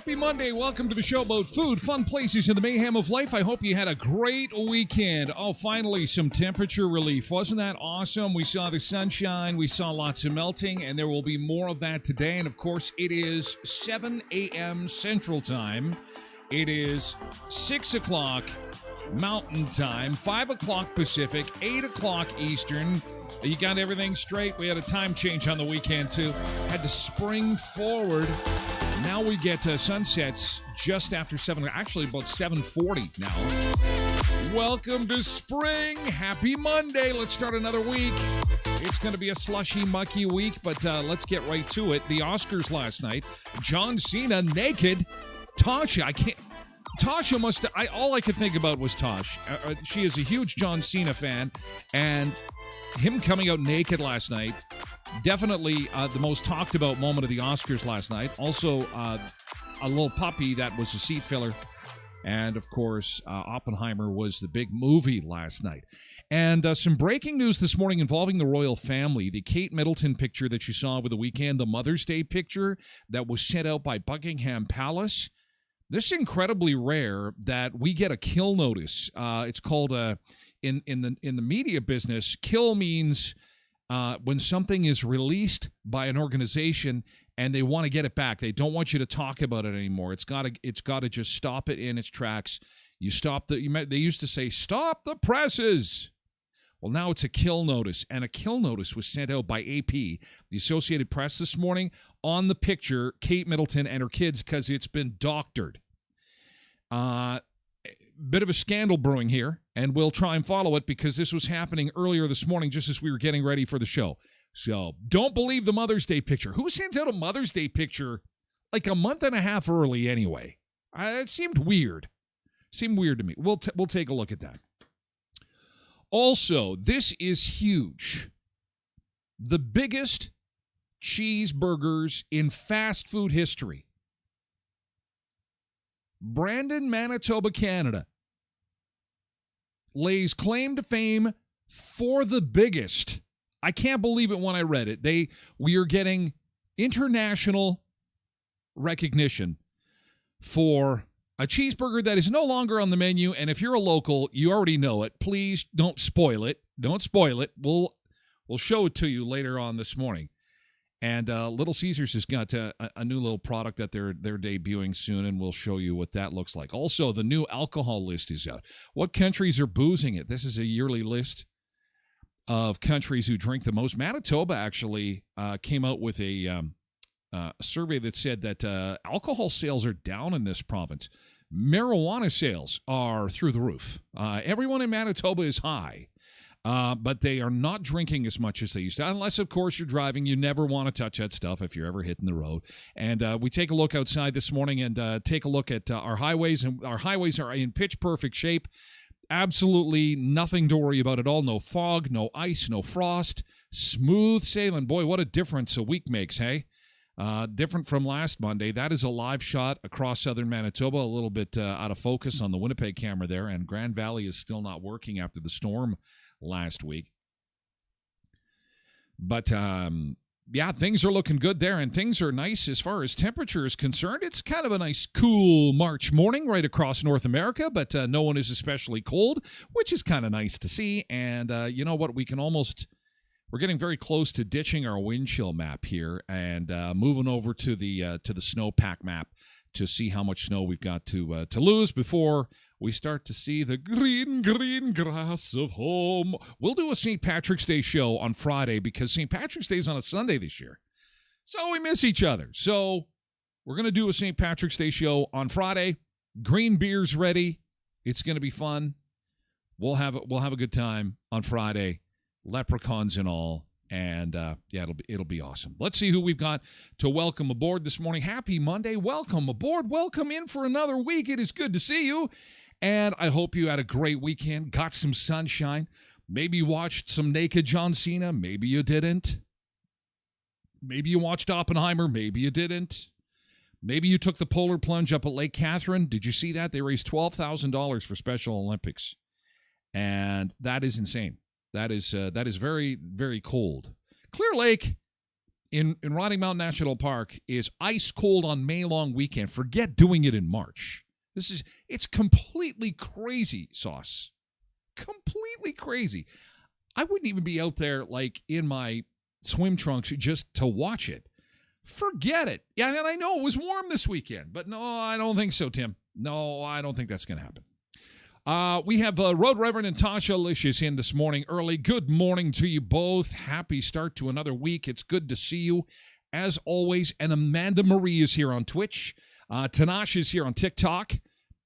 Happy Monday. Welcome to the show about food, fun places, and the mayhem of life. I hope you had a great weekend. Oh, finally, some temperature relief. Wasn't that awesome? We saw the sunshine. We saw lots of melting, and there will be more of that today. And, of course, it is 7 a.m. Central Time. It is 6 o'clock Mountain Time, 5 o'clock Pacific, 8 o'clock Eastern. You got everything straight. We had a time change on the weekend, too. Had to spring forward. Now we get sunsets just after 7, actually about 7:40 now. Welcome to spring. Happy Monday. Let's start another week. It's going to be a slushy, mucky week, but let's get right to it. The Oscars last night. John Cena naked. Tasha must. All I could think about was Tosh. She is a huge John Cena fan, and him coming out naked last night. Definitely the most talked about moment of the Oscars last night. Also, a little puppy that was a seat filler. And, of course, Oppenheimer was the big movie last night. And some breaking news this morning involving the royal family. The Kate Middleton picture that you saw over the weekend, the Mother's Day picture that was sent out by Buckingham Palace. This is incredibly rare that we get a kill notice. It's called, in the media business, kill means when something is released by an organization and they want to get it back. They don't want you to talk about it anymore. It's got to just stop it in its tracks. You stop they used to say, stop the presses. Well, now it's a kill notice, and a kill notice was sent out by AP, the Associated Press, this morning on the picture, Kate Middleton and her kids, because it's been doctored. Bit of a scandal brewing here, and we'll try and follow it because this was happening earlier this morning just as we were getting ready for the show. So don't believe the Mother's Day picture. Who sends out a Mother's Day picture like a month and a half early anyway? It seemed weird. Seemed weird to me. We'll take a look at that. Also, this is huge. The biggest cheeseburgers in fast food history. Brandon, Manitoba, Canada lays claim to fame for the biggest. I can't believe it when I read it. We are getting international recognition for a cheeseburger that is no longer on the menu, and if you're a local, you already know it. Please don't spoil it. Don't spoil it. We'll show it to you later on this morning. And Little Caesars has got a new little product that they're debuting soon, and we'll show you what that looks like. Also, the new alcohol list is out. What countries are boozing it? This is a yearly list of countries who drink the most. Manitoba actually came out with a survey that said that alcohol sales are down in this province. Marijuana sales are through the roof. Everyone in Manitoba is high. But they are not drinking as much as they used to, unless, of course, you're driving. You never want to touch that stuff if you're ever hitting the road. And we take a look outside this morning and take a look at our highways, and our highways are in pitch-perfect shape. Absolutely nothing to worry about at all. No fog, no ice, no frost. Smooth sailing. Boy, what a difference a week makes, hey? Different from last Monday. That is a live shot across southern Manitoba, a little bit out of focus on the Winnipeg camera there, and Grand Valley is still not working after the storm last week. But yeah, things are looking good there, and things are nice as far as temperature is concerned. It's kind of a nice cool March morning right across North America, but no one is especially cold, which is kind of nice to see. And you know what? We're getting very close to ditching our wind chill map here and moving over to the snowpack map to see how much snow we've got to lose before we start to see the green grass of home. We'll do a St. Patrick's Day show on Friday because St. Patrick's Day is on a Sunday this year. So we miss each other. So we're going to do a St. Patrick's Day show on Friday. Green beer's ready. It's going to be fun. We'll have a good time on Friday. Leprechauns and all. And yeah, it'll be awesome. Let's see who we've got to welcome aboard this morning. Happy Monday. Welcome aboard. Welcome in for another week. It is good to see you. And I hope you had a great weekend, got some sunshine. Maybe you watched some naked John Cena. Maybe you didn't. Maybe you watched Oppenheimer. Maybe you didn't. Maybe you took the polar plunge up at Lake Catherine. Did you see that? They raised $12,000 for Special Olympics. And that is insane. That is very, very cold. Clear Lake in Rocky Mountain National Park is ice cold on May long weekend. Forget doing it in March. It's completely crazy, Sauce. Completely crazy. I wouldn't even be out there like in my swim trunks just to watch it. Forget it. Yeah, and I know it was warm this weekend, but no, I don't think so, Tim. No, I don't think that's going to happen. We have Road Reverend and Tasha Licious in this morning early. Good morning to you both. Happy start to another week. It's good to see you, as always. And Amanda Marie is here on Twitch. Tanash is here on TikTok,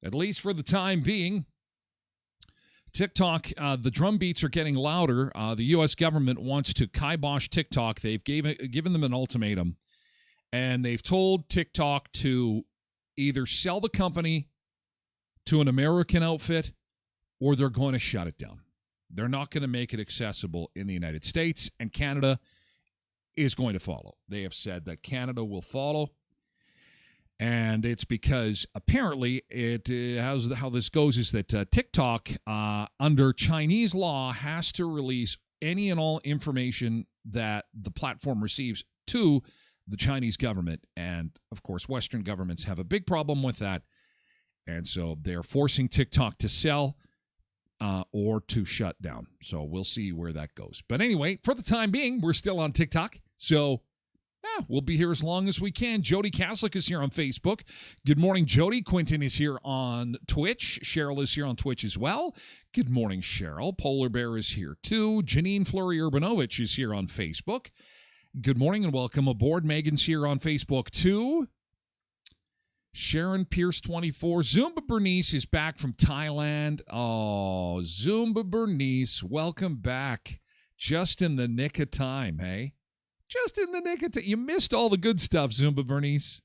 at least for the time being. TikTok, the drum beats are getting louder. The U.S. government wants to kibosh TikTok. They've given them an ultimatum, and they've told TikTok to either sell the company to an American outfit, or they're going to shut it down. They're not going to make it accessible in the United States, and Canada is going to follow. They have said that Canada will follow, and it's because apparently how this goes is that TikTok, under Chinese law, has to release any and all information that the platform receives to the Chinese government, and of course, Western governments have a big problem with that. And so they're forcing TikTok to sell or to shut down. So we'll see where that goes. But anyway, for the time being, we're still on TikTok. So yeah, we'll be here as long as we can. Jody Kaslik is here on Facebook. Good morning, Jody. Quentin is here on Twitch. Cheryl is here on Twitch as well. Good morning, Cheryl. Polar Bear is here too. Janine Fleury Urbanovich is here on Facebook. Good morning and welcome aboard. Megan's here on Facebook too. Sharon Pierce 24. Zumba Bernice is back from Thailand. Oh, Zumba Bernice, welcome back. Just in the nick of time, hey? Just in the nick of time. You missed all the good stuff, Zumba Bernice.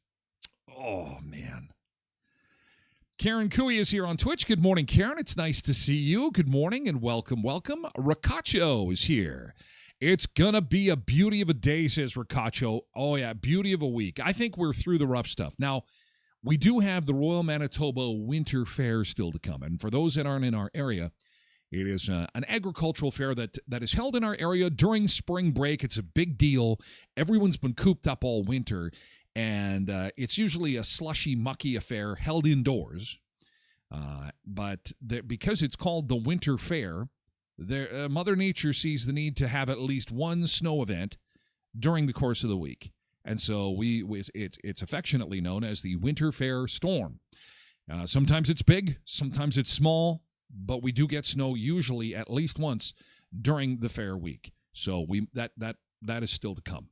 Oh, man. Karen Cooey is here on Twitch. Good morning, Karen. It's nice to see you. Good morning and welcome, welcome. Ricacho is here. It's going to be a beauty of a day, says Ricacho. Oh, yeah, beauty of a week. I think we're through the rough stuff. Now, we do have the Royal Manitoba Winter Fair still to come. And for those that aren't in our area, it is an agricultural fair that is held in our area during spring break. It's a big deal. Everyone's been cooped up all winter. And it's usually a slushy, mucky affair held indoors. But because it's called the Winter Fair, Mother Nature sees the need to have at least one snow event during the course of the week. And so it's affectionately known as the winter fair storm. Sometimes it's big, sometimes it's small, but we do get snow usually at least once during the fair week. So that is still to come.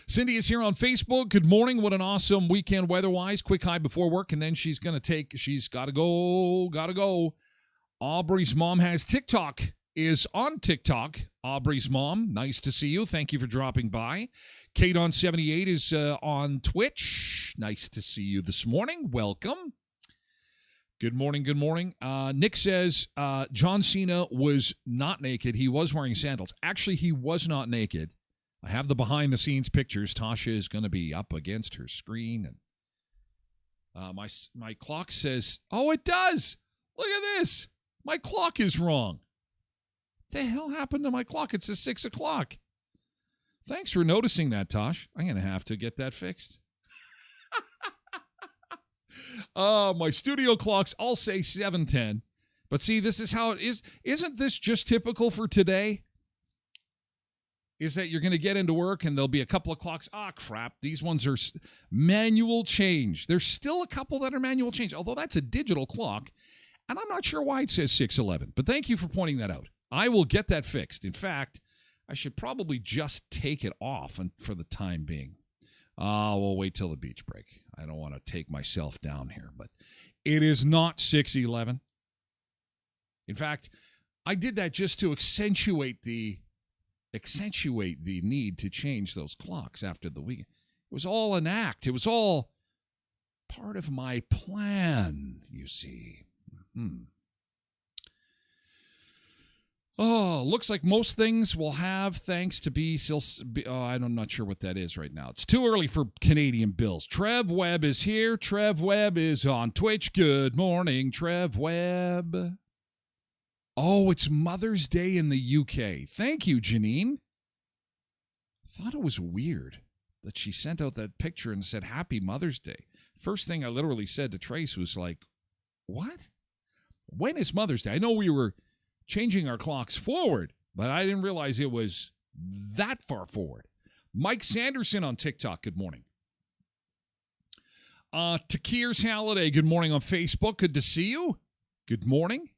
Cindy is here on Facebook. Good morning. What an awesome weekend weather-wise. Quick high before work, and then she's got to go. Aubrey's mom has TikTok, is on TikTok. Aubrey's mom, nice to see you. Thank you for dropping by. Kate on 78 is on Twitch. Nice to see you this morning. Welcome. Good morning. Nick says John Cena was not naked. He was wearing sandals. Actually, he was not naked. I have the behind-the-scenes pictures. Tasha is going to be up against her screen. And my clock says, oh, it does. Look at this. My clock is wrong. What the hell happened to my clock? It says 6 o'clock. Thanks for noticing that, Tosh. I'm going to have to get that fixed. My studio clocks all say 7:10. But see, this is how it is. Isn't this just typical for today? Is that you're going to get into work and there'll be a couple of clocks. Crap. These ones are manual change. There's still a couple that are manual change, although that's a digital clock. And I'm not sure why it says 6:11, but thank you for pointing that out. I will get that fixed. In fact, I should probably just take it off for the time being. We'll wait till the beach break. I don't want to take myself down here, but it is not 6:11. In fact, I did that just to accentuate the need to change those clocks after the weekend. It was all an act. It was all part of my plan, you see. Oh, looks like most things will have thanks to I'm not sure what that is right now. It's too early for Canadian bills. Trev Webb is here. Trev Webb is on Twitch. Good morning, Trev Webb. Oh, it's Mother's Day in the UK. Thank you, Janine. I thought it was weird that she sent out that picture and said, Happy Mother's Day. First thing I literally said to Trace was like, what? When is Mother's Day? I know we were changing our clocks forward, but I didn't realize it was that far forward. Mike Sanderson on TikTok, good morning. Takir's Halliday, good morning on Facebook. Good to see you. Good morning.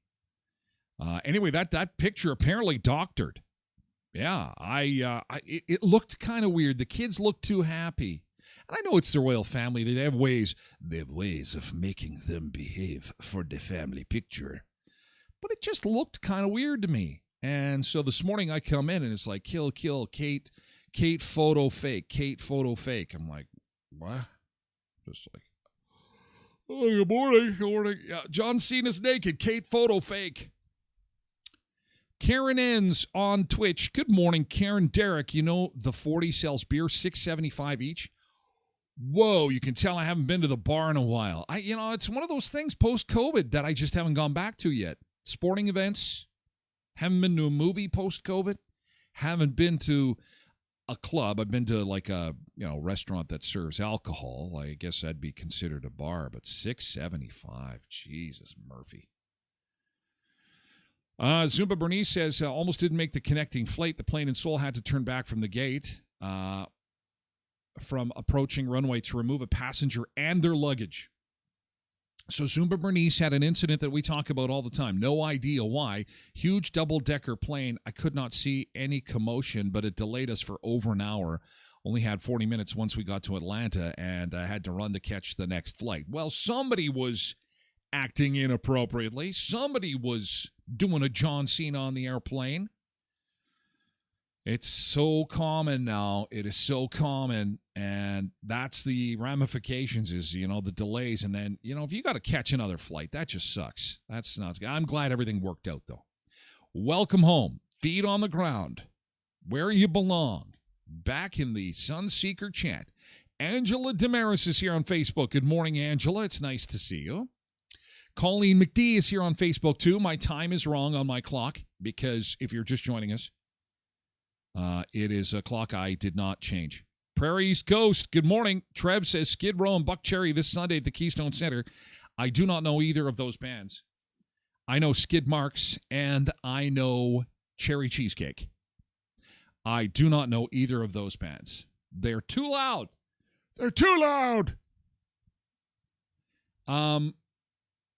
Anyway, that picture apparently doctored. Yeah, it looked kind of weird. The kids looked too happy. And I know it's the royal family. They have ways of making them behave for the family picture. But it just looked kind of weird to me. And so this morning I come in and it's like, kill, Kate photo fake, Kate photo fake. I'm like, what? Just like, oh, good morning. Yeah, John Cena's naked, Kate photo fake. Karen Enns on Twitch. Good morning, Karen. Derek, you know the 40 sells beer, $6.75 each. Whoa, you can tell I haven't been to the bar in a while. It's one of those things post-COVID that I just haven't gone back to yet. Sporting events, haven't been to a movie post-COVID, haven't been to a club. I've been to like a restaurant that serves alcohol. I guess that'd be considered a bar, but $6.75, Jesus Murphy. Zumba Bernice says, almost didn't make the connecting flight. The plane in Seoul had to turn back from the gate from approaching runway to remove a passenger and their luggage. So Zumba Bernice had an incident that we talk about all the time. No idea why. Huge double-decker plane. I could not see any commotion, but it delayed us for over an hour. Only had 40 minutes once we got to Atlanta, and I had to run to catch the next flight. Well, somebody was acting inappropriately. Somebody was doing a John Cena on the airplane. It's so common now. It is so common, and that's the ramifications is, the delays. And then, if you got to catch another flight, that just sucks. That's not good. I'm glad everything worked out, though. Welcome home. Feet on the ground. Where you belong. Back in the Sunseeker chat. Angela Damaris is here on Facebook. Good morning, Angela. It's nice to see you. Colleen McD is here on Facebook, too. My time is wrong on my clock because if you're just joining us, it is a clock I did not change. Prairie East Coast, good morning. Trev says Skid Row and Buck Cherry this Sunday at the Keystone Center. I do not know either of those bands. I know Skid Marks and I know Cherry Cheesecake. I do not know either of those bands. They're too loud. They're too loud.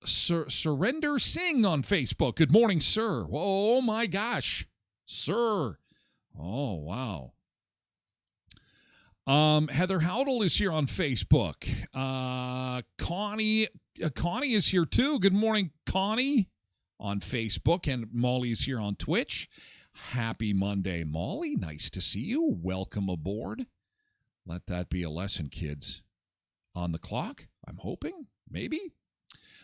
Surrender Singh on Facebook. Good morning, sir. Oh, my gosh. Sir. Oh, wow. Heather Howdle is here on Facebook. Connie is here too. Good morning, Connie, on Facebook. And Molly is here on Twitch. Happy Monday, Molly. Nice to see you. Welcome aboard. Let that be a lesson, kids. On the clock, I'm hoping. Maybe.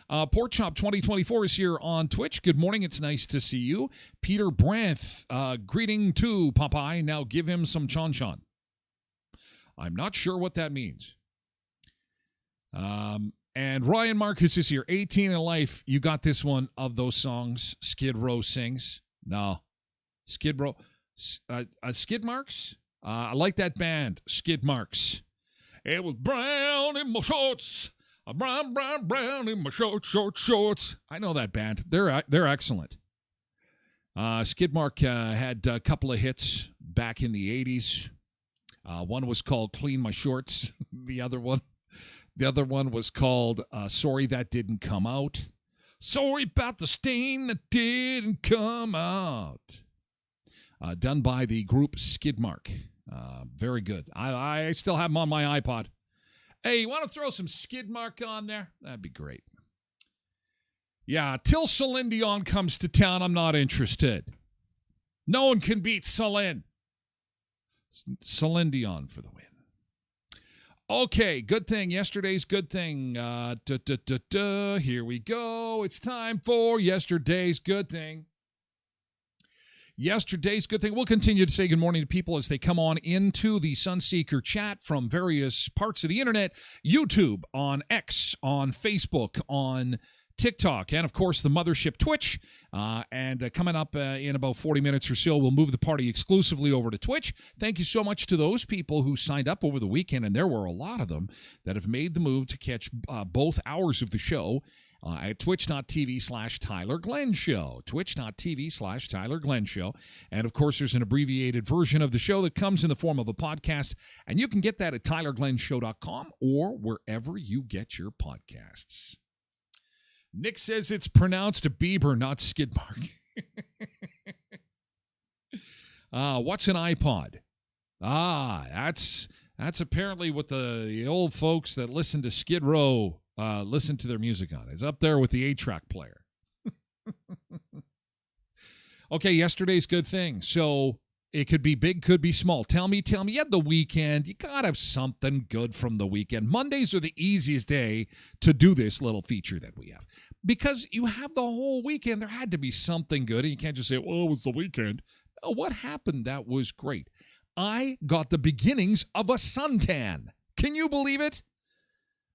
Pork Chop 2024 is here on Twitch. Good morning. It's nice to see you. Peter Branth, greeting to Popeye. Now give him some chon-chon. I'm not sure what that means. And Ryan Marcus is here. 18 in Life. You got this one of those songs Skid Row sings? No. Skid Row. Skid Marks? I like that band, Skid Marks. It was brown in my shorts. Brown in my shorts. I know that band. They're excellent. Skid Mark had a couple of hits back in the 80s. One was called Clean My Shorts. The other one was called Sorry That Didn't Come Out. Sorry about the stain that didn't come out. Done by the group Skid Mark. Very good. I still have them on my iPod. Hey, you want to throw some Skid Mark on there? That'd be great. Yeah, till Celine Dion comes to town, I'm not interested. No one can beat Celine. Celine Dion for the win. Okay, good thing. Yesterday's good thing. Here we go. It's time for yesterday's good thing. Yesterday's good thing. We'll continue to say good morning to people as they come on into the Sunseeker chat from various parts of the internet, YouTube, on X, on Facebook, on TikTok, and of course the mothership Twitch. And coming up in about 40 minutes or so, we'll move the party exclusively over to Twitch. Thank you so much to those people who signed up over the weekend, and there were a lot of them that have made the move to catch both hours of the show at twitch.tv/Tyler Glen Show. Twitch.tv/Tyler Glen Show. And of course, there's an abbreviated version of the show that comes in the form of a podcast, and you can get that at tylerglenshow.com or wherever you get your podcasts. Nick says it's pronounced Bieber, not Skid Mark. What's an iPod? That's apparently what the old folks that listen to Skid Row listen to their music on. It's up there with the 8-track player. Okay, yesterday's good thing. So it could be big, could be small. Tell me, you had the weekend. You got to have something good from the weekend. Mondays are the easiest day to do this little feature that we have. Because you have the whole weekend, there had to be something good. And you can't just say, well, it was the weekend. No, what happened that was great? I got the beginnings of a suntan. Can you believe it?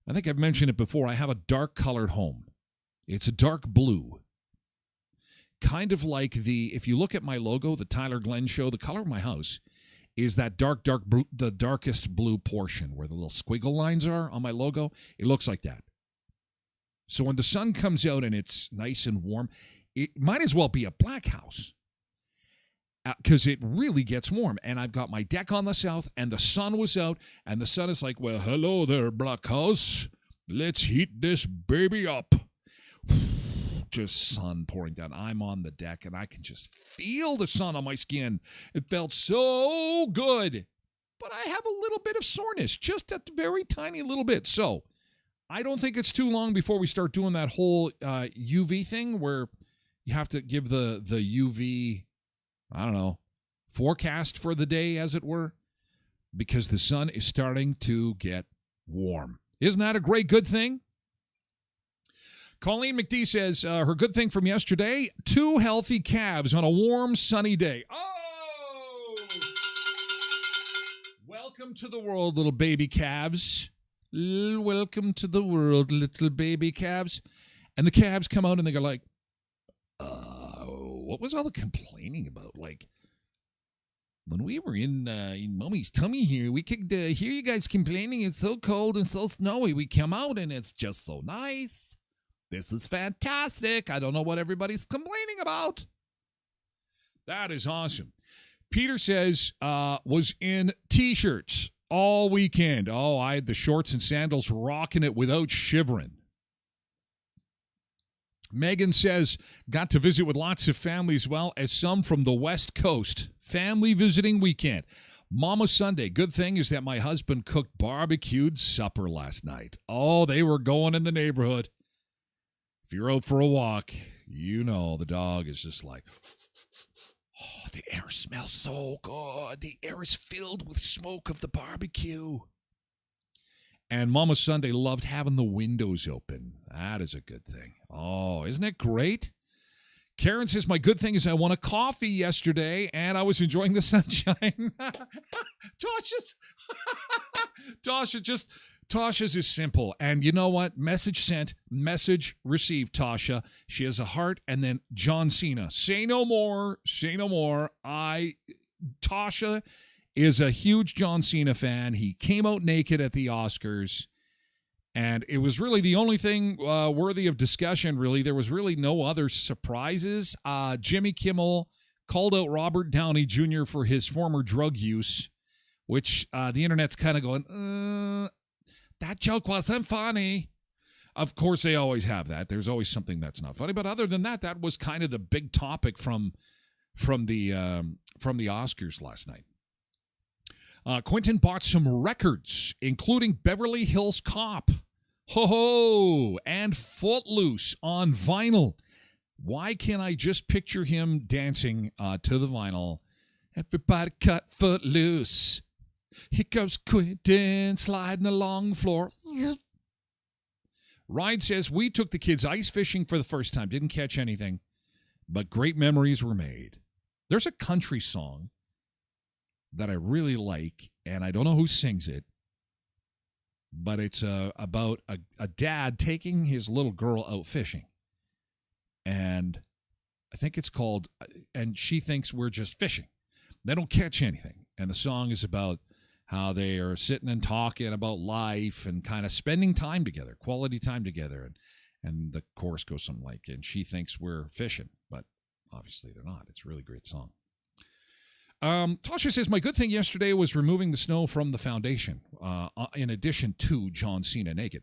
I think I've mentioned it before. I have a dark-colored home. It's a dark blue. Kind of like if you look at my logo, the Tyler Glen Show, the color of my house is that dark blue, the darkest blue portion where the little squiggle lines are on my logo. It looks like that. So when the sun comes out and it's nice and warm, it might as well be a black house because it really gets warm. And I've got my deck on the south and the sun was out and the sun is like, well, hello there, black house. Let's heat this baby up. Just sun pouring down. I'm on the deck and I can just feel the sun on my skin. It felt so good. But I have a little bit of soreness, just a very tiny little bit. So I don't think it's too long before we start doing that whole UV thing where you have to give the UV, I don't know, forecast for the day, as it were, because the sun is starting to get warm. Isn't that a great good thing? Colleen McD says her good thing from yesterday, 2 healthy calves on a warm, sunny day. Oh! Welcome to the world, little baby calves. Welcome to the world, little baby calves. And the calves come out and they go like, what was all the complaining about? Like, when we were in Mommy's tummy here, we could hear you guys complaining it's so cold and so snowy. We come out and it's just so nice. This is fantastic. I don't know what everybody's complaining about. That is awesome. Peter says, was in T-shirts all weekend. Oh, I had the shorts and sandals rocking it without shivering. Megan says, got to visit with lots of family as well as some from the West Coast. Family visiting weekend. Mama Sunday. Good thing is that my husband cooked barbecued supper last night. Oh, they were going in the neighborhood. If you're out for a walk, you know the dog is just like, oh, the air smells so good. The air is filled with smoke of the barbecue. And Mama Sunday loved having the windows open. That is a good thing. Oh, isn't it great? Karen says, my good thing is I won a coffee yesterday and I was enjoying the sunshine. Tasha's is simple. And you know what? Message sent, message received, Tasha. She has a heart. And then John Cena. Say no more. Say no more. Tasha is a huge John Cena fan. He came out naked at the Oscars. And it was really the only thing worthy of discussion, really. There was really no other surprises. Jimmy Kimmel called out Robert Downey Jr. for his former drug use, which the internet's kind of going, that joke wasn't funny. Of course, they always have that. There's always something that's not funny. But other than that, that was kind of the big topic from the Oscars last night. Quentin bought some records, including Beverly Hills Cop, Ho-Ho, and Footloose on vinyl. Why can't I just picture him dancing to the vinyl? Everybody cut footloose. Here goes Quentin sliding along the floor. Ryan says, we took the kids ice fishing for the first time. Didn't catch anything, but great memories were made. There's a country song that I really like, and I don't know who sings it, but it's about a dad taking his little girl out fishing. And I think it's called, and she thinks we're just fishing. They don't catch anything. And the song is about how they are sitting and talking about life and kind of spending time together, quality time together. And the chorus goes something like, and she thinks we're fishing, but obviously they're not. It's a really great song. Tasha says, my good thing yesterday was removing the snow from the foundation, in addition to John Cena naked.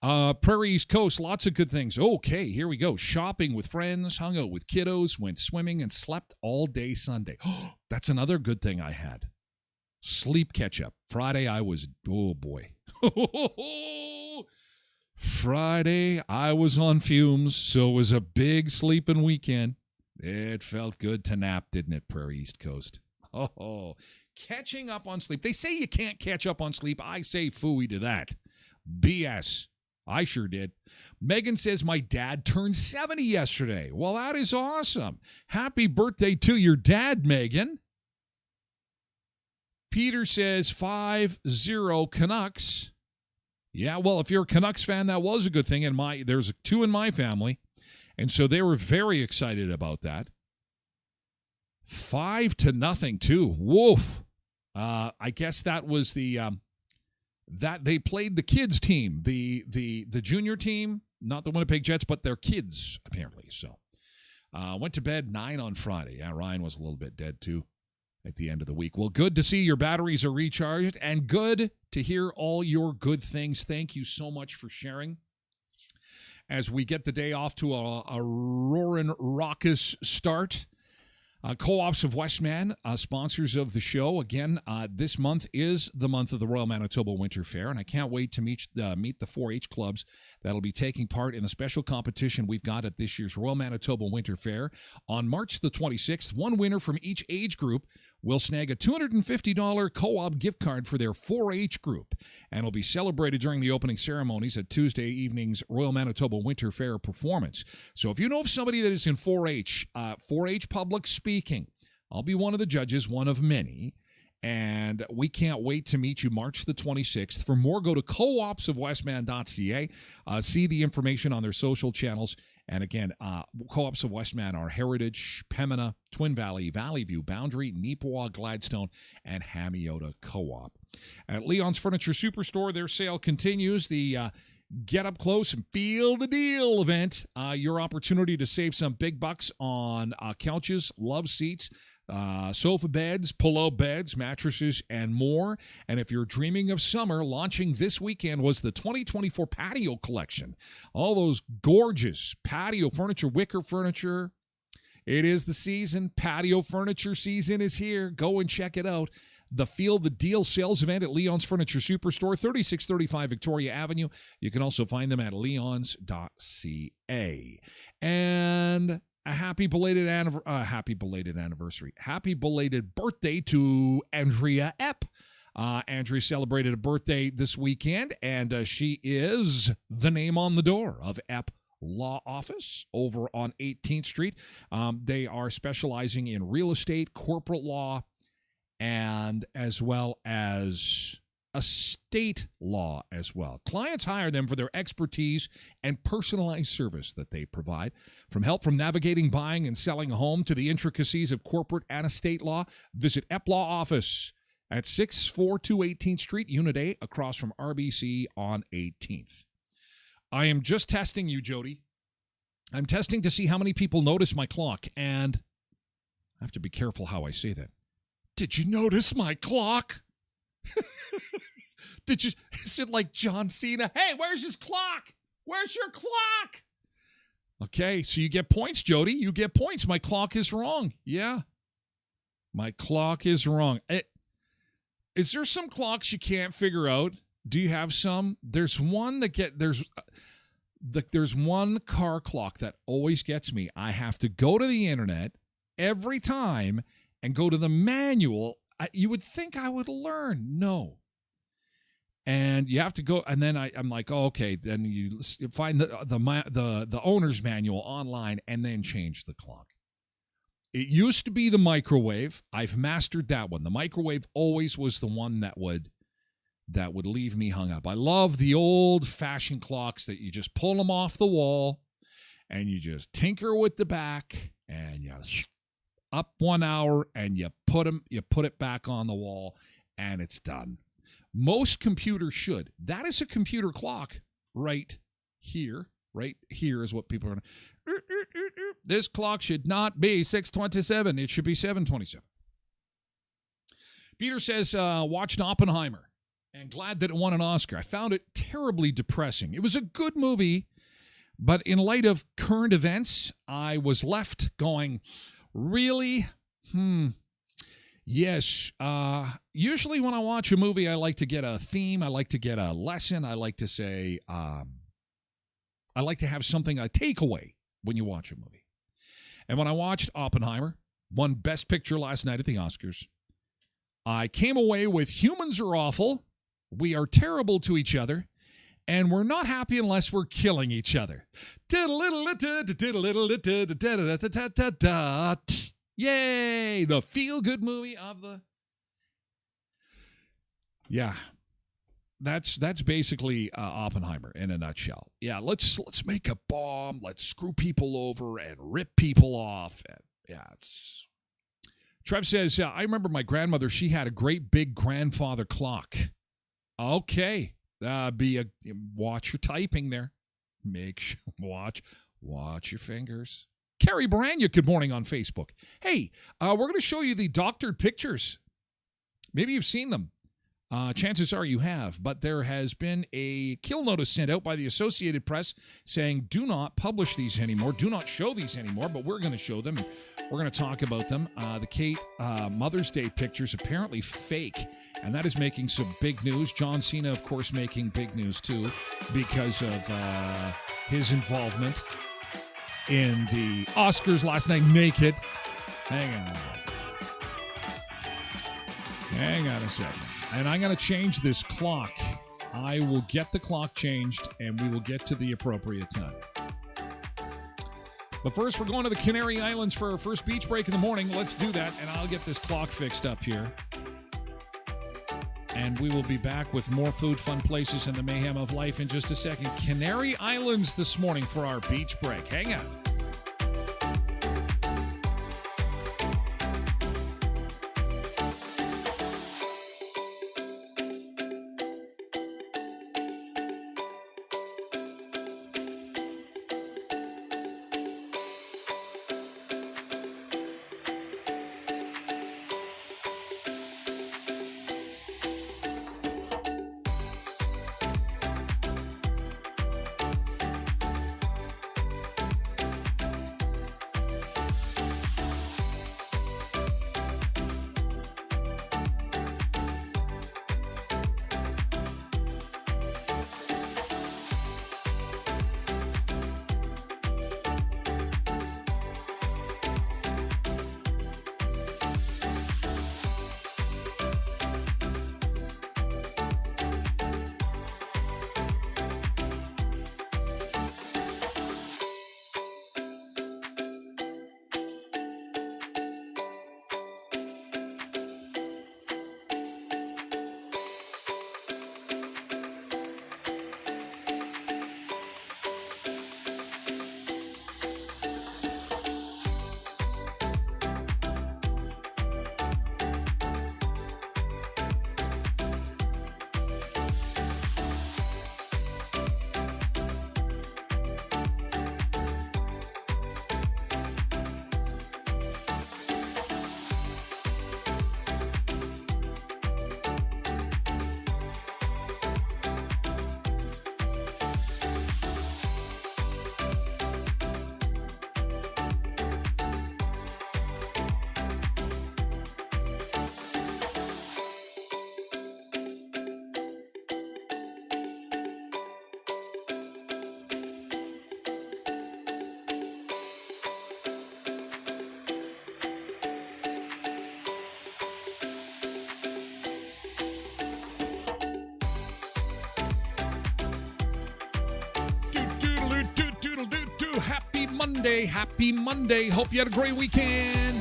Prairie East Coast, lots of good things. Okay, here we go. Shopping with friends, hung out with kiddos, went swimming, and slept all day Sunday. That's another good thing I had. Sleep catch-up. Friday, I was, oh boy. Friday, I was on fumes, so it was a big sleeping weekend. It felt good to nap, didn't it, Prairie East Coast? Oh, catching up on sleep. They say you can't catch up on sleep. I say phooey to that. BS. I sure did. Megan says, my dad turned 70 yesterday. Well, that is awesome. Happy birthday to your dad, Megan. Peter says 5-0 Canucks. Yeah, well, if you're a Canucks fan, that was a good thing. There's 2 in my family, and so they were very excited about that. 5-0 too. Woof. I guess that was that they played the kids team, the junior team, not the Winnipeg Jets, but their kids apparently. So went to bed 9 on Friday. Yeah, Ryan was a little bit dead too at the end of the week. Well, good to see your batteries are recharged, and good to hear all your good things. Thank you so much for sharing. As we get the day off to a roaring raucous start. Co-ops of Westman, sponsors of the show. Again, this month is the month of the Royal Manitoba Winter Fair, and I can't wait to meet the 4-H clubs that'll be taking part in the special competition we've got at this year's Royal Manitoba Winter Fair. On March the 26th, one winner from each age group will snag a $250 co-op gift card for their 4-H group, and will be celebrated during the opening ceremonies at Tuesday evening's Royal Manitoba Winter Fair performance. So if you know of somebody that is in 4-H, 4-H public speaking, I'll be one of the judges, one of many, and we can't wait to meet you March the 26th. For more, go to coopsofwestman.ca, see the information on their social channels. And again, Co-ops of Westman are Heritage, Pembina, Twin Valley, Valley View, Boundary, Neepawa, Gladstone, and Hamiota Co-op. At Leon's Furniture Superstore, their sale continues. The Get Up Close and Feel the Deal event. Your opportunity to save some big bucks on couches, love seats, Sofa beds, pull-out beds, mattresses, and more. And if you're dreaming of summer, launching this weekend was the 2024 patio collection. All those gorgeous patio furniture, wicker furniture. It is the season. Patio furniture season is here. Go and check it out. The Feel the Deal sales event at Leon's Furniture Superstore, 3635 Victoria Avenue. You can also find them at leons.ca. And a happy belated anniversary. Happy belated birthday to Andrea Epp. Andrea celebrated a birthday this weekend, and she is the name on the door of Epp Law Office over on 18th Street. They are specializing in real estate, corporate law, and as well as estate law as well. Clients hire them for their expertise and personalized service that they provide. From help from navigating, buying, and selling a home to the intricacies of corporate and estate law, visit Epp Law Office at 642 18th Street, Unit A, across from RBC on 18th. I am just testing you, Jody. I'm testing to see how many people notice my clock, and I have to be careful how I say that. Did you notice my clock? Is it like John Cena? Hey, where's his clock? Where's your clock? Okay, so you get points, Jody. You get points. My clock is wrong. Yeah. My clock is wrong. Is there some clocks you can't figure out? Do you have some? There's one there's one car clock that always gets me. I have to go to the internet every time and go to the manual. You would think I would learn. No. And you have to go, and then I'm like, oh, okay. Then you find the owner's manual online and then change the clock. It used to be the microwave. I've mastered that one. The microwave always was the one that would leave me hung up. I love the old-fashioned clocks that you just pull them off the wall and you just tinker with the back and you up 1 hour and you put it back on the wall and it's done. Most computers should. That is a computer clock right here. Right here is what people are. This clock should not be 6:27. It should be 7:27. Peter says, watched Oppenheimer and glad that it won an Oscar. I found it terribly depressing. It was a good movie, but in light of current events, I was left going, really? Yes. Usually when I watch a movie, I like to get a theme. I like to get a lesson. I like to say, I like to have something, a takeaway when you watch a movie. And when I watched Oppenheimer, won Best Picture last night at the Oscars, I came away with humans are awful, we are terrible to each other, and we're not happy unless we're killing each other. Yay! The feel-good movie of the... Yeah. That's basically Oppenheimer in a nutshell. Yeah, let's make a bomb. Let's screw people over and rip people off. And yeah, it's... Trev says, I remember my grandmother. She had a great big grandfather clock. Okay, watch your typing there. Make sure watch your fingers. Carrie Baranya, good morning on Facebook. Hey, we're going to show you the doctored pictures. Maybe you've seen them. Chances are you have, but there has been a kill notice sent out by the Associated Press saying do not publish these anymore, do not show these anymore, but we're going to show them. We're going to talk about them. The Kate Mother's Day pictures apparently fake, and that is making some big news. John Cena, of course, making big news too because of his involvement in the Oscars last night naked. Hang on a second. And I'm going to change this clock. I will get the clock changed, and we will get to the appropriate time. But first, we're going to the Canary Islands for our first beach break in the morning. Let's do that, and I'll get this clock fixed up here. And we will be back with more food, fun places, and the mayhem of life in just a second. Canary Islands this morning for our beach break. Hang on. Monday. Happy Monday. Hope you had a great weekend.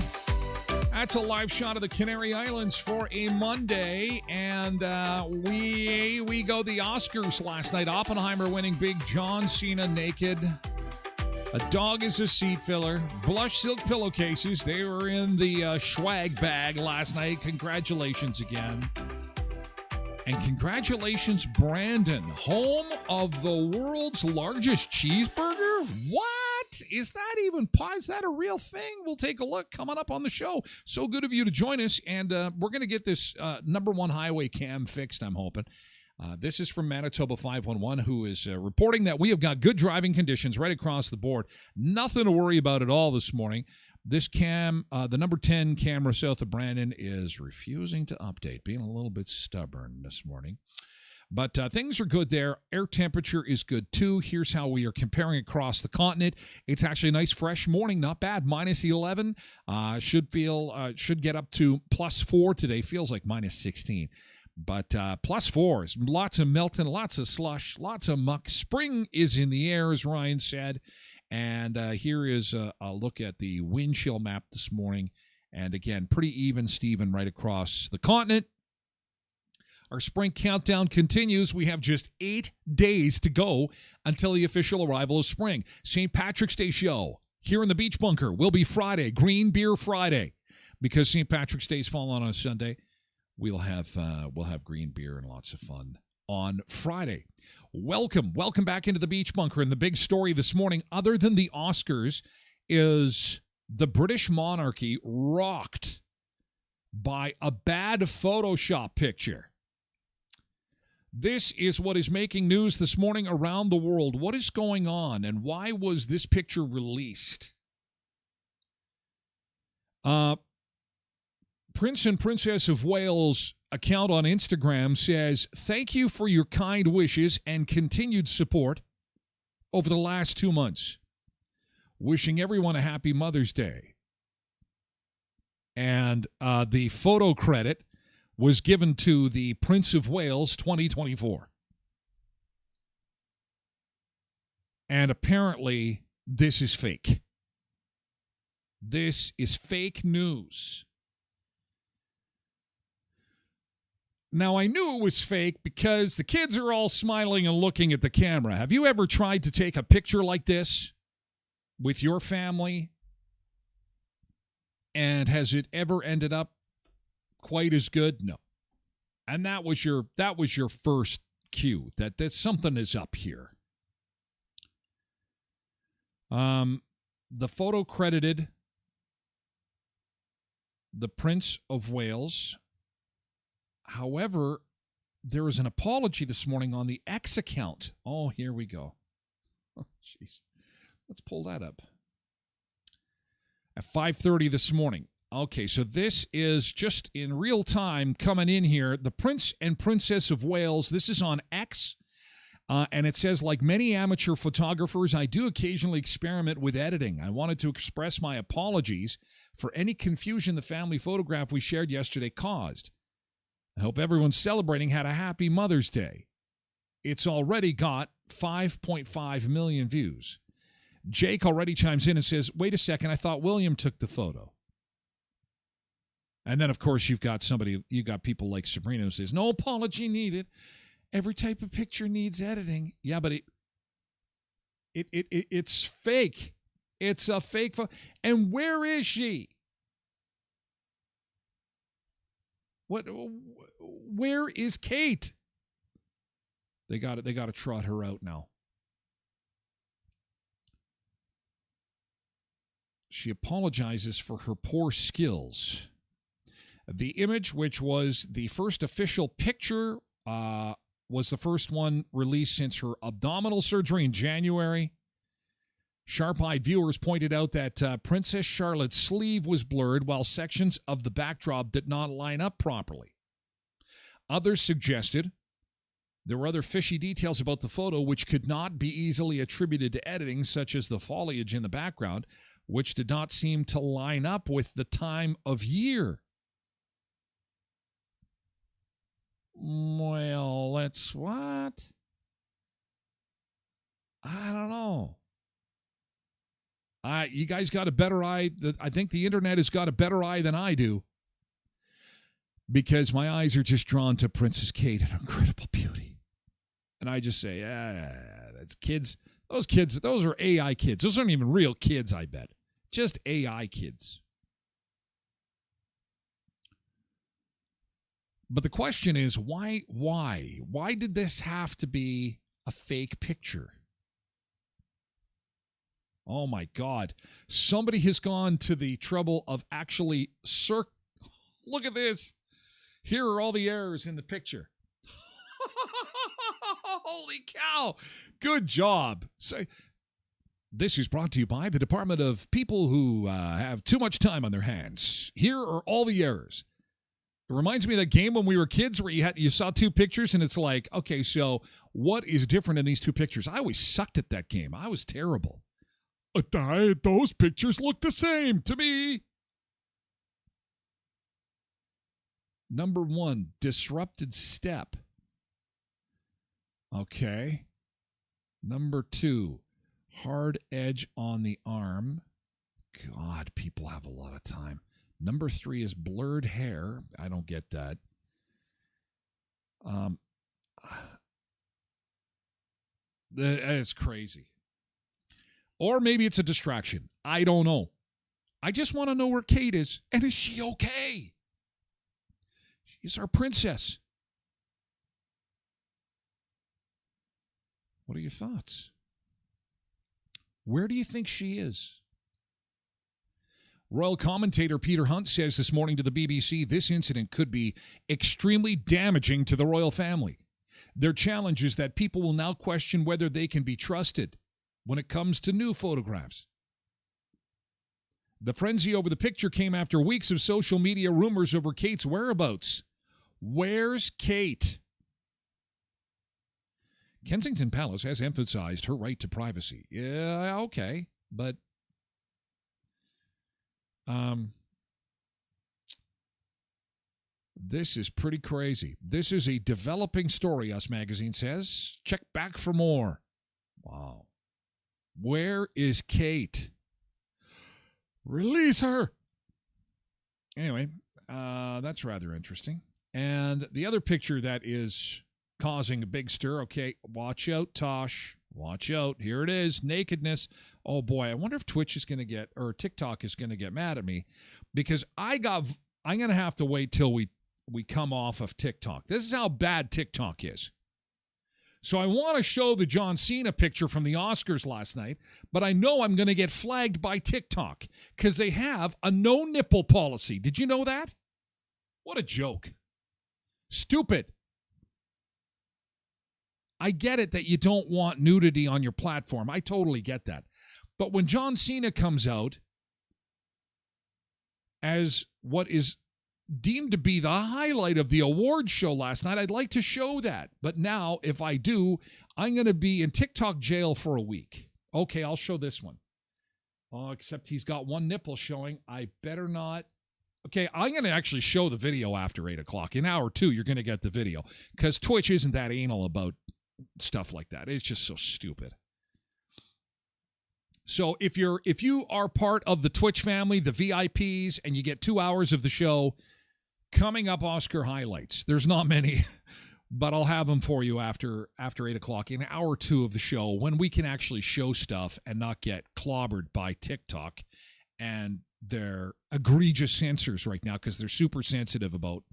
That's a live shot of the Canary Islands for a Monday. And we go the Oscars last night. Oppenheimer winning big. John Cena naked. A dog is a seat filler. Blush silk pillowcases. They were in the swag bag last night. Congratulations again. And congratulations, Brandon, home of the world's largest cheeseburger? What? Is that a real thing? We'll take a look coming up on the show. So good of you to join us, and we're going to get this number one highway cam fixed, I'm hoping. This is from Manitoba 511, who is reporting that we have got good driving conditions right across the board. Nothing to worry about at all this morning. This cam, the number 10 camera south of Brandon, is refusing to update, being a little bit stubborn this morning. But things are good there. Air temperature is good, too. Here's how we are comparing across the continent. It's actually a nice, fresh morning. Not bad. Minus 11. Should get up to plus 4 today. Feels like minus 16. But plus 4 is lots of melting, lots of slush, lots of muck. Spring is in the air, as Ryan said. And here is a look at the wind chill map this morning. And again, pretty even, Steven, right across the continent. Our spring countdown continues. We have just 8 days to go until the official arrival of spring. St. Patrick's Day show here in the Beach Bunker will be Friday, Green Beer Friday. Because St. Patrick's Day is falling on a Sunday, we'll have green beer and lots of fun on Friday. Welcome back into the Beach Bunker. And the big story this morning, other than the Oscars, is the British monarchy rocked by a bad Photoshop picture. This is what is making news this morning around the world. What is going on, and why was this picture released? Prince and Princess of Wales account on Instagram says, "Thank you for your kind wishes and continued support over the last 2 months. Wishing everyone a happy Mother's Day." And the photo credit was given to the Prince of Wales 2024. And apparently, this is fake. This is fake news. Now, I knew it was fake because the kids are all smiling and looking at the camera. Have you ever tried to take a picture like this with your family? And has it ever ended up quite as good? No. And that was your first cue that something is up here. The photo credited the Prince of Wales. However, there is an apology this morning on the X account. Oh, here we go. Oh, jeez. Let's pull that up. At 5:30 this morning. Okay, so this is just in real time coming in here. The Prince and Princess of Wales. This is on X. And it says, like many amateur photographers, I do occasionally experiment with editing. I wanted to express my apologies for any confusion the family photograph we shared yesterday caused. I hope everyone celebrating had a happy Mother's Day. It's already got 5.5 million views. Jake already chimes in and says, wait a second, I thought William took the photo. And then, of course, you've got people like Sabrina who says, no apology needed. Every type of picture needs editing. Yeah, but it's fake. It's a fake photo. And where is she? Where is Kate? They got to trot her out now. She apologizes for her poor skills. The image, which was the first official picture, was the first one released since her abdominal surgery in January. Sharp-eyed viewers pointed out that Princess Charlotte's sleeve was blurred while sections of the backdrop did not line up properly. Others suggested there were other fishy details about the photo which could not be easily attributed to editing, such as the foliage in the background, which did not seem to line up with the time of year. Well, let's what? I don't know. You guys got a better eye. I think the internet has got a better eye than I do, because my eyes are just drawn to Princess Kate and her incredible beauty. And I just say, that's kids. Those kids, those are AI kids. Those aren't even real kids, I bet. Just AI kids. But the question is, why? Why did this have to be a fake picture? Oh, my God. Somebody has gone to the trouble of actually look at this. Here are all the errors in the picture. Holy cow. Good job. So, this is brought to you by the Department of People who have too much time on their hands. Here are all the errors. It reminds me of that game when we were kids where you saw two pictures and it's like, okay, so what is different in these two pictures? I always sucked at that game. I was terrible. Those pictures look the same to me. Number 1, disrupted step. Okay. Number 2, hard edge on the arm. God, people have a lot of time. Number 3 is blurred hair. I don't get that. It's crazy. Or maybe it's a distraction. I don't know. I just want to know where Kate is. And is she okay? She's our princess. What are your thoughts? Where do you think she is? Royal commentator Peter Hunt says this morning to the BBC, this incident could be extremely damaging to the royal family. Their challenge is that people will now question whether they can be trusted when it comes to new photographs. The frenzy over the picture came after weeks of social media rumors over Kate's whereabouts. Where's Kate? Kensington Palace has emphasized her right to privacy. Yeah, okay, but this is pretty crazy. This is a developing story, Us Magazine says. Check back for more. Wow. Where is Kate? Release her. Anyway, that's rather interesting. And the other picture that is causing a big stir. Okay, watch out, Tosh. Watch out. Here it is. Nakedness. Oh, boy. I wonder if Twitch is going to get, or TikTok is going to get mad at me, because I'm going to have to wait till we come off of TikTok. This is how bad TikTok is. So I want to show the John Cena picture from the Oscars last night, but I know I'm going to get flagged by TikTok because they have a no nipple policy. Did you know that? What a joke. Stupid. I get it that you don't want nudity on your platform. I totally get that. But when John Cena comes out as what is deemed to be the highlight of the award show last night, I'd like to show that. But now, if I do, I'm going to be in TikTok jail for a week. Okay, I'll show this one. Oh, except he's got one nipple showing. I better not. Okay, I'm going to actually show the video after 8 o'clock. In hour 2, you're going to get the video because Twitch isn't that anal about stuff like that. It's just so stupid. So if you are part of the Twitch family, the VIPs, and you get 2 hours of the show, coming up Oscar highlights. There's not many, but I'll have them for you after 8 o'clock in hour 2 of the show when we can actually show stuff and not get clobbered by TikTok and their egregious censors right now because they're super sensitive about.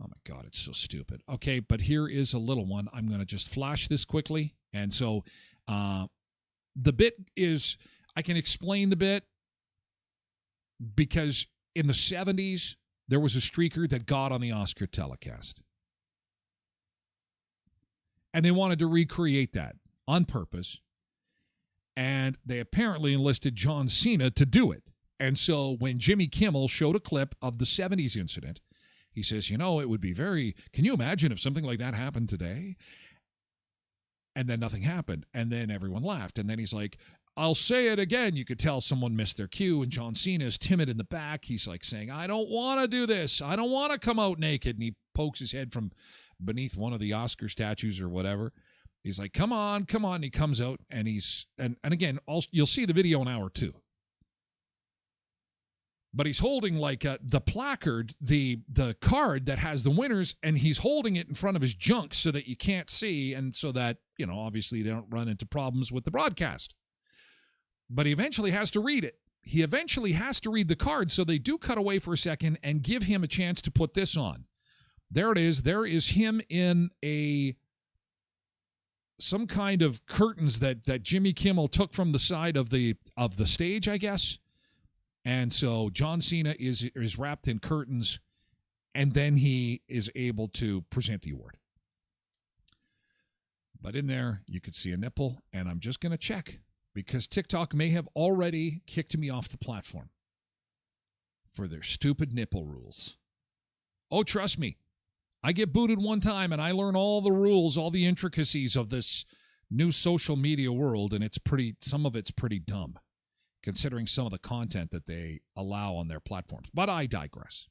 Oh my God, it's so stupid. Okay, but here is a little one. I'm going to just flash this quickly. And so the bit is, I can explain the bit because in the 70s, there was a streaker that got on the Oscar telecast. And they wanted to recreate that on purpose. And they apparently enlisted John Cena to do it. And so when Jimmy Kimmel showed a clip of the 70s incident, he says, it would be can you imagine if something like that happened today? And then nothing happened. And then everyone laughed. And then he's like, I'll say it again. You could tell someone missed their cue. And John Cena is timid in the back. He's like saying, I don't want to do this. I don't want to come out naked. And he pokes his head from beneath one of the Oscar statues or whatever. He's like, come on, come on. And he comes out and and again, you'll see the video in hour 2. But he's holding like the placard, the card that has the winners, and he's holding it in front of his junk so that you can't see, and so that, obviously they don't run into problems with the broadcast. But he eventually has to read it. He eventually has to read the card, so they do cut away for a second and give him a chance to put this on. There it is. There is him in some kind of curtains that Jimmy Kimmel took from the side of the stage, I guess. And so John Cena is wrapped in curtains, and then he is able to present the award. But in there, you could see a nipple, and I'm just going to check because TikTok may have already kicked me off the platform for their stupid nipple rules. Oh, trust me. I get booted one time, and I learn all the rules, all the intricacies of this new social media world, and some of it's pretty dumb, considering some of the content that they allow on their platforms. But I digress.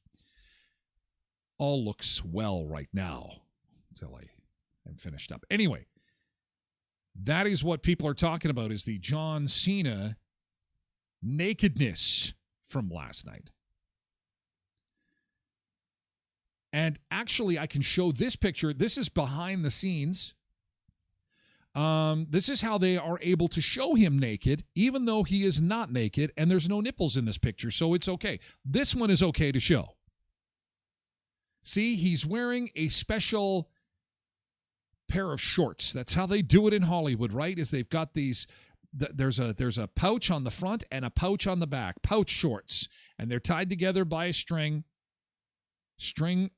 All looks well right now until I am finished up. Anyway, that is what people are talking about, is the John Cena nakedness from last night. And actually, I can show this picture. This is behind the scenes. This is how they are able to show him naked, even though he is not naked, and there's no nipples in this picture, so it's okay. This one is okay to show. See, he's wearing a special pair of shorts. That's how they do it in Hollywood, right? Is they've got these, there's a pouch on the front and a pouch on the back, pouch shorts, and they're tied together by a string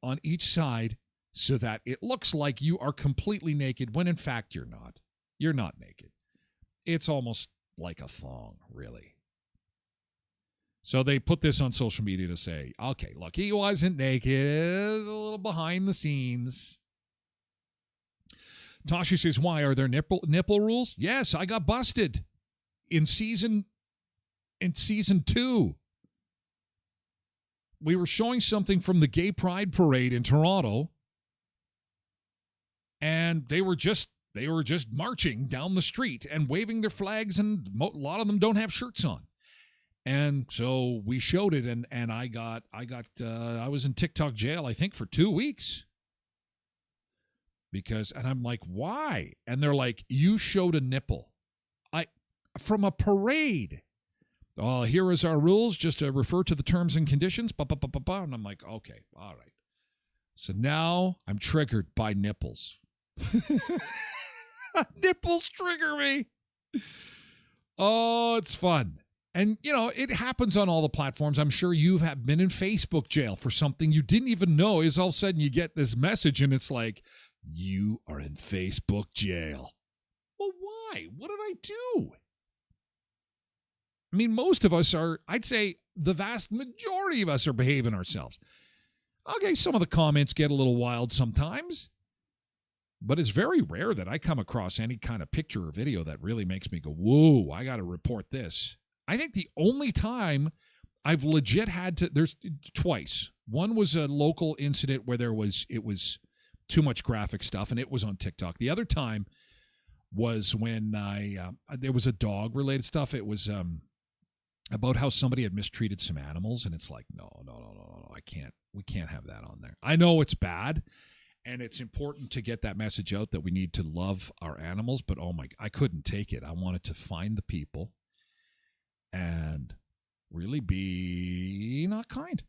on each side so that it looks like you are completely naked when in fact you're not. You're not naked. It's almost like a thong, really. So they put this on social media to say, okay, look, he wasn't naked. It's a little behind the scenes. Tasha says, why? Are there nipple rules? Yes, I got busted in season 2. We were showing something from the Gay Pride Parade in Toronto, and they were just marching down the street and waving their flags, and a lot of them don't have shirts on. And so we showed it, and I was in TikTok jail, I think, for 2 weeks. And I'm like, why? And they're like, you showed a nipple. From a parade. Here is our rules. Just refer to the terms and conditions. And I'm like, okay, all right. So now I'm triggered by nipples. Nipples trigger me. Oh, it's fun. And, it happens on all the platforms. I'm sure you have been in Facebook jail for something you didn't even know. Is all of a sudden you get this message and it's like, you are in Facebook jail. Well, why? What did I do? I mean, most of us are, I'd say the vast majority of us are behaving ourselves. Okay, some of the comments get a little wild sometimes, but it's very rare that I come across any kind of picture or video that really makes me go, whoa, I got to report this. I think the only time I've legit had to, there's twice. One was a local incident where it was too much graphic stuff, and it was on TikTok. The other time was when there was a dog-related stuff. It was about how somebody had mistreated some animals, and it's like, no, we can't have that on there. I know it's bad, and it's important to get that message out that we need to love our animals, but I couldn't take it. I wanted to find the people and really be not kind.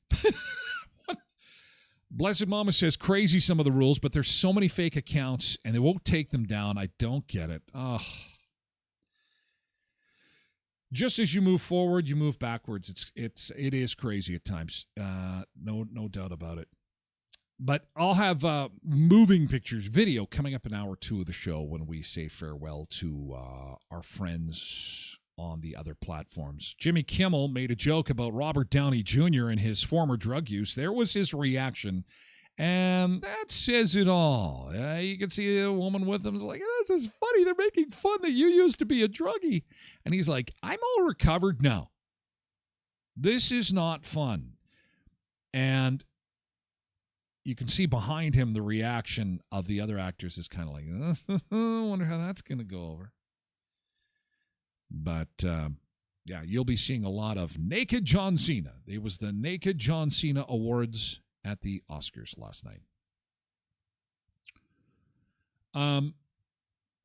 Blessed Mama says, crazy some of the rules, but there's so many fake accounts, and they won't take them down. I don't get it. Ugh. Just as you move forward, you move backwards. It is crazy at times. No doubt about it. But I'll have moving pictures, video coming up in hour 2 of the show when we say farewell to our friends on the other platforms. Jimmy Kimmel made a joke about Robert Downey Jr. and his former drug use. There was his reaction, and that says it all. You can see a woman with him is like, this is funny. They're making fun that you used to be a druggie. And he's like, I'm all recovered now. This is not fun. And you can see behind him the reaction of the other actors is kind of like, I wonder how that's going to go over. But, yeah, you'll be seeing a lot of Naked John Cena. It was the Naked John Cena Awards at the Oscars last night.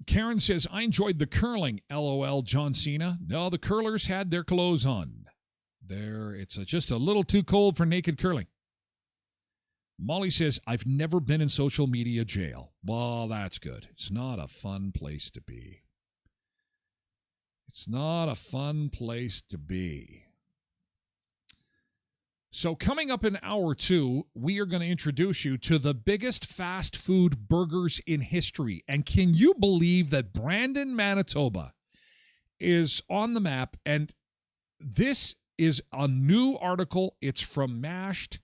Karen says, I enjoyed the curling, LOL, John Cena. No, the curlers had their clothes on. It's just a little too cold for naked curling. Molly says, I've never been in social media jail. Well, that's good. It's not a fun place to be. It's not a fun place to be. So coming up in hour 2, we are going to introduce you to the biggest fast food burgers in history. And can you believe that Brandon, Manitoba is on the map? And this is a new article. It's from Mashed.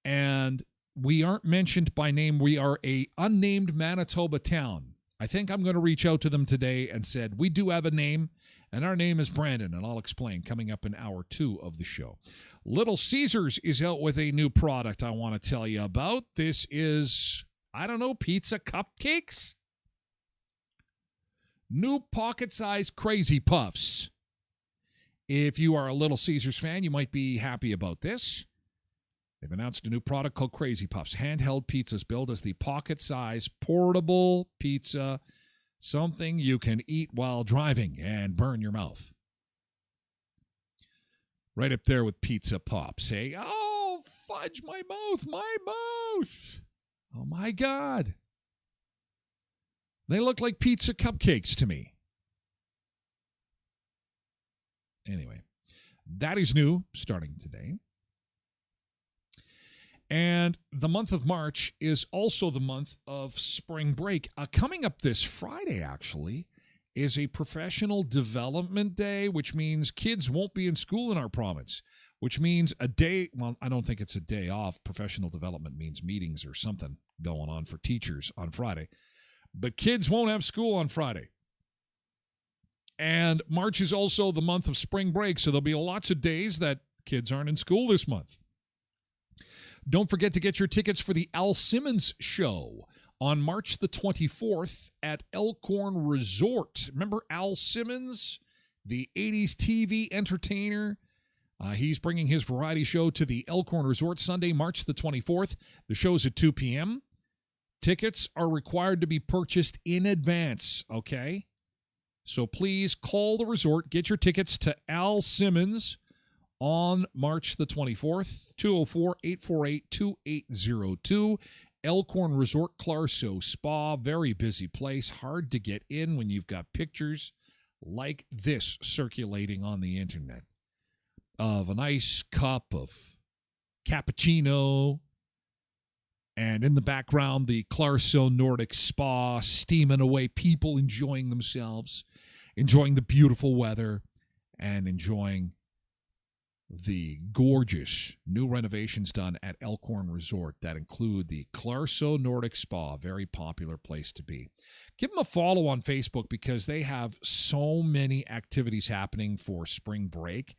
And we aren't mentioned by name. We are a unnamed Manitoba town. I think I'm going to reach out to them today and said, we do have a name, and our name is Brandon, and I'll explain coming up in hour 2 of the show. Little Caesars is out with a new product I want to tell you about. This is, pizza cupcakes? New pocket-sized Crazy Puffs. If you are a Little Caesars fan, you might be happy about this. They've announced a new product called Crazy Puffs. Handheld pizzas billed as the pocket-sized portable pizza, something you can eat while driving and burn your mouth. Right up there with Pizza Pops. Hey, oh, fudge, my mouth. Oh, my God. They look like pizza cupcakes to me. Anyway, that is new starting today. And the month of March is also the month of spring break. Coming up this Friday, actually, is a professional development day, which means kids won't be in school in our province, which means a day, well, I don't think it's a day off. Professional development means meetings or something going on for teachers on Friday. But kids won't have school on Friday. And March is also the month of spring break, so there'll be lots of days that kids aren't in school this month. Don't forget to get your tickets for the Al Simmons Show on March the 24th at Elkhorn Resort. Remember Al Simmons, the 80s TV entertainer? He's bringing his variety show to the Elkhorn Resort Sunday, March the 24th. The show's at 2 p.m. Tickets are required to be purchased in advance, okay? So please call the resort, get your tickets to Al Simmons on March the 24th, 204-848-2802. Elkhorn Resort, Clarso Spa, very busy place, hard to get in when you've got pictures like this circulating on the internet of a nice cup of cappuccino, and in the background, the Clarso Nordic Spa, steaming away, people enjoying themselves, enjoying the beautiful weather, and enjoying the gorgeous new renovations done at Elkhorn Resort that include the Clarso Nordic Spa, very popular place to be. Give them a follow on Facebook because they have so many activities happening for spring break.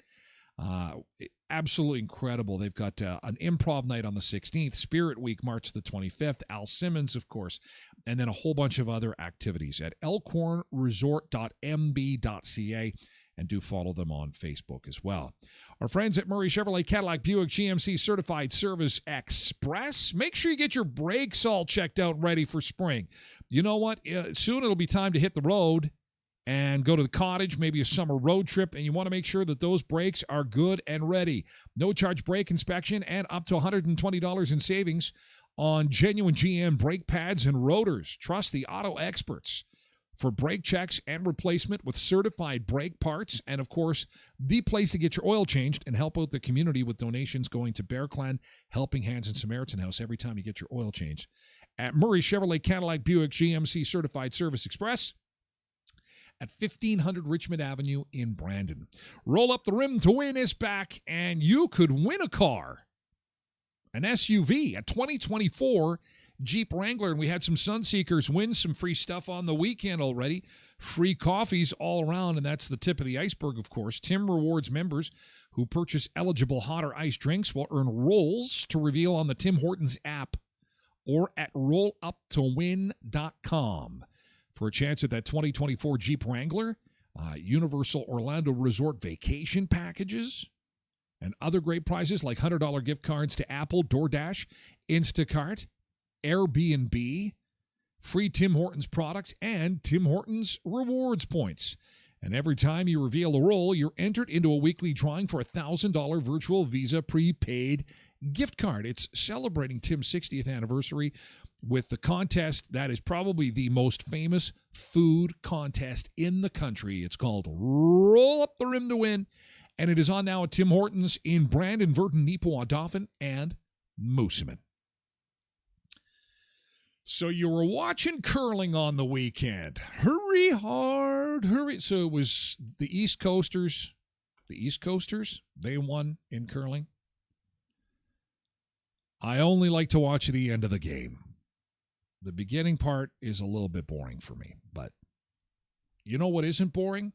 Absolutely incredible. They've got an improv night on the 16th, Spirit Week, March the 25th, Al Simmons, of course, and then a whole bunch of other activities at elkhornresort.mb.ca. And do follow them on Facebook as well. Our friends at Murray Chevrolet Cadillac Buick GMC Certified Service Express. Make sure you get your brakes all checked out and ready for spring. You know what? Soon it'll be time to hit the road and go to the cottage, maybe a summer road trip, and you want to make sure that those brakes are good and ready. No charge brake inspection and up to $120 in savings on genuine GM brake pads and rotors. Trust the auto experts for brake checks and replacement with certified brake parts. And, of course, the place to get your oil changed and help out the community with donations going to Bear Clan, Helping Hands, and Samaritan House every time you get your oil changed. At Murray Chevrolet Cadillac Buick GMC Certified Service Express at 1500 Richmond Avenue in Brandon. Roll Up the Rim to Win is back, and you could win a car. An SUV, a 2024 Jeep Wrangler, and we had some Sunseekers win some free stuff on the weekend already. Free coffees all around, and that's the tip of the iceberg, of course. Tim Rewards members who purchase eligible hot or iced drinks will earn rolls to reveal on the Tim Hortons app or at rolluptowin.com for a chance at that 2024 Jeep Wrangler, Universal Orlando Resort vacation packages, and other great prizes like $100 gift cards to Apple, DoorDash, Instacart, Airbnb, free Tim Hortons products, and Tim Hortons rewards points. And every time you reveal a roll, you're entered into a weekly drawing for a $1,000 virtual Visa prepaid gift card. It's celebrating Tim's 60th anniversary with the contest that is probably the most famous food contest in the country. It's called Roll Up the Rim to Win, and it is on now at Tim Hortons in Brandon, Virden, Neepawa, Dauphin, and Moosomin. So you were watching curling on the weekend. Hurry hard, hurry. So it was the East Coasters. They won in curling. I only like to watch the end of the game. The beginning part is a little bit boring for me, but you know what isn't boring?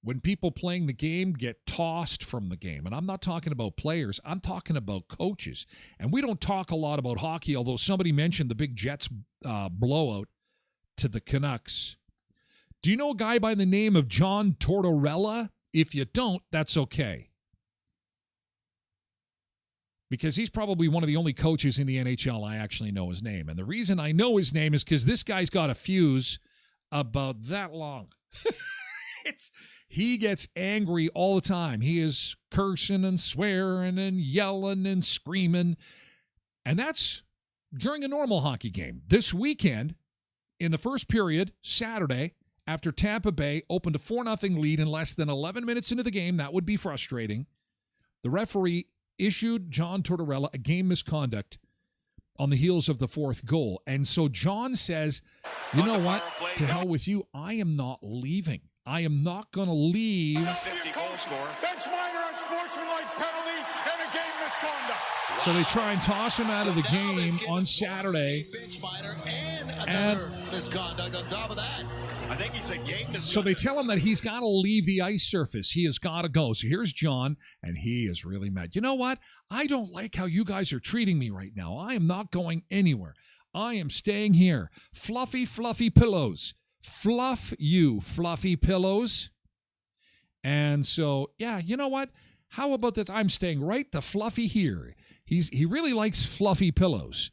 When people playing the game get tossed from the game. And I'm not talking about players. I'm talking about coaches. And we don't talk a lot about hockey, although somebody mentioned the big Jets blowout to the Canucks. Do you know a guy by the name of John Tortorella? If you don't, that's okay. Because he's probably one of the only coaches in the NHL I actually know his name. And the reason I know his name is because this guy's got a fuse about that long. He gets angry all the time. He is cursing and swearing and yelling and screaming. And that's during a normal hockey game. This weekend, in the first period, Saturday, after Tampa Bay opened a 4-0 lead in less than 11 minutes into the game, that would be frustrating, the referee issued John Tortorella a game misconduct on the heels of the fourth goal. And so John says, you know what? To hell with you. I am not leaving. I am not going to leave. 50 goal scorer. Bench minor unsportsmanlike penalty and a game misconduct. So they try and toss him out of the game on Saturday. And misconduct on top of that. I think he said game misconduct. So they tell him that he's got to leave the ice surface. He has got to go. So here's John, and he is really mad. You know what? I don't like how you guys are treating me right now. I am not going anywhere. I am staying here. Fluffy, fluffy pillows. Fluff you, fluffy pillows. And so, yeah, you know what? How about this? I'm staying right the fluffy here. He really likes fluffy pillows.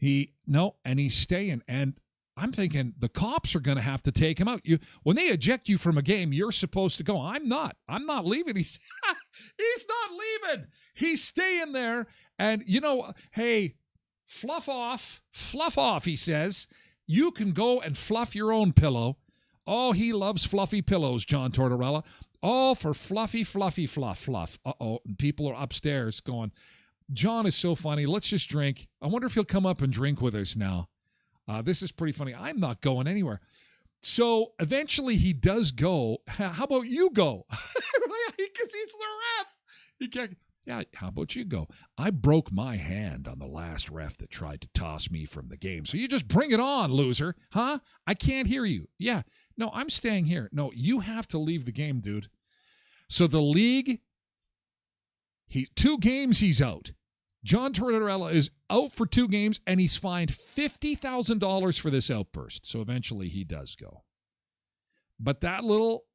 And he's staying. And I'm thinking the cops are going to have to take him out. When they eject you from a game, you're supposed to go. I'm not leaving. He's not leaving. He's staying there. And, hey, fluff off, he says. You can go and fluff your own pillow. Oh, he loves fluffy pillows, John Tortorella. All for fluffy, fluffy, fluff. Uh-oh, and people are upstairs going, John is so funny. Let's just drink. I wonder if he'll come up and drink with us now. This is pretty funny. I'm not going anywhere. So eventually he does go. How about you go? Because he's the ref. He can't. Yeah, how about you go? I broke my hand on the last ref that tried to toss me from the game. So you just bring it on, loser. Huh? I can't hear you. Yeah. No, I'm staying here. No, you have to leave the game, dude. So the league, 2 games he's out. John Tortorella is out for 2 games, and he's fined $50,000 for this outburst. So eventually he does go. But that little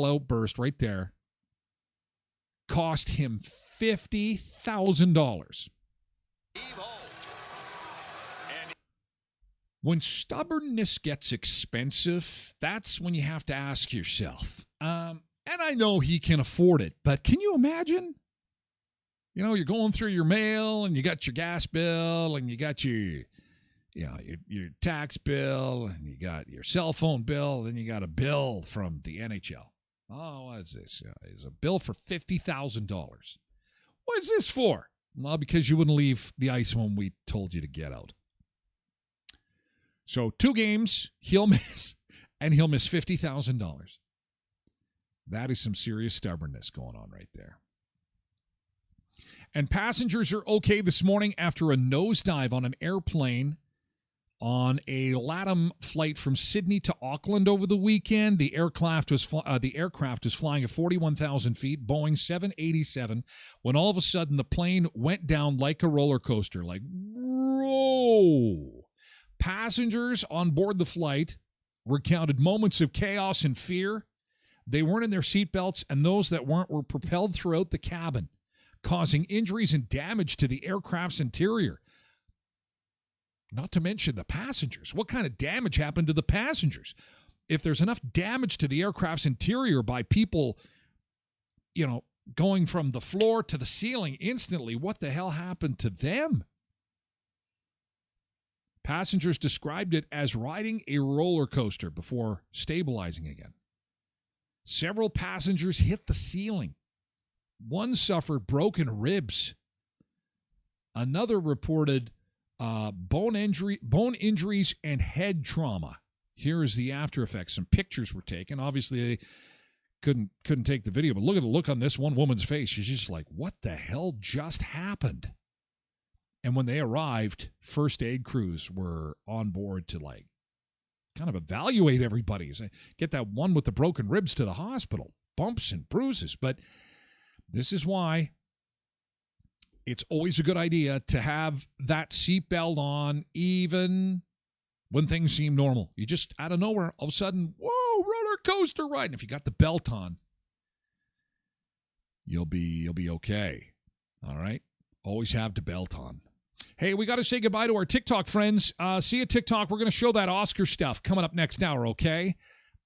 outburst right there cost him $50,000. When stubbornness gets expensive, that's when you have to ask yourself, and I know he can afford it, but can you imagine? You're going through your mail and you got your gas bill and you got your tax bill and you got your cell phone bill, then you got a bill from the NHL. Oh, what is this? It's a bill for $50,000. What is this for? Well, because you wouldn't leave the ice when we told you to get out. So 2 games he'll miss, and he'll miss $50,000. That is some serious stubbornness going on right there. And passengers are okay this morning after a nosedive on an airplane on a LATAM flight from Sydney to Auckland over the weekend. The aircraft was flying at 41,000 feet, Boeing 787, when all of a sudden the plane went down like a roller coaster, like, whoa. Passengers on board the flight recounted moments of chaos and fear. They weren't in their seatbelts, and those that weren't were propelled throughout the cabin, causing injuries and damage to the aircraft's interior. Not to mention the passengers. What kind of damage happened to the passengers? If there's enough damage to the aircraft's interior by people, going from the floor to the ceiling instantly, what the hell happened to them? Passengers described it as riding a roller coaster before stabilizing again. Several passengers hit the ceiling. One suffered broken ribs. Another reported bone injuries and head trauma. Here is the after effects. Some pictures were taken. Obviously, they couldn't take the video, but look at the look on this one woman's face. She's just like, what the hell just happened? And when they arrived, first aid crews were on board to kind of evaluate everybody. So get that one with the broken ribs to the hospital, bumps and bruises. But this is why it's always a good idea to have that seatbelt on even when things seem normal. You just, out of nowhere, all of a sudden, whoa, roller coaster ride. And if you got the belt on, you'll be okay. All right? Always have the belt on. Hey, we got to say goodbye to our TikTok friends. See you, TikTok. We're going to show that Oscar stuff coming up next hour, okay?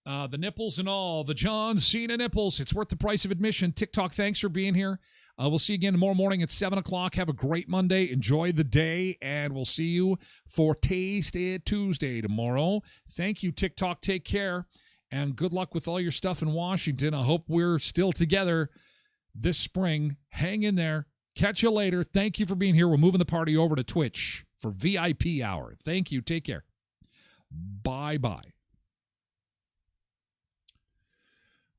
The nipples and all, the John Cena nipples. It's worth the price of admission. TikTok, thanks for being here. We'll see you again tomorrow morning at 7 o'clock. Have a great Monday. Enjoy the day, and we'll see you for Taste It Tuesday tomorrow. Thank you, TikTok. Take care, and good luck with all your stuff in Washington. I hope we're still together this spring. Hang in there. Catch you later. Thank you for being here. We're moving the party over to Twitch for VIP hour. Thank you. Take care. Bye-bye.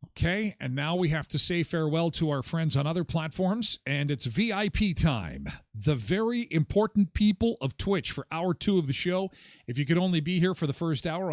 Okay, and now we have to say farewell to our friends on other platforms, and it's VIP time. The very important people of Twitch for hour 2 of the show. If you could only be here for the first hour,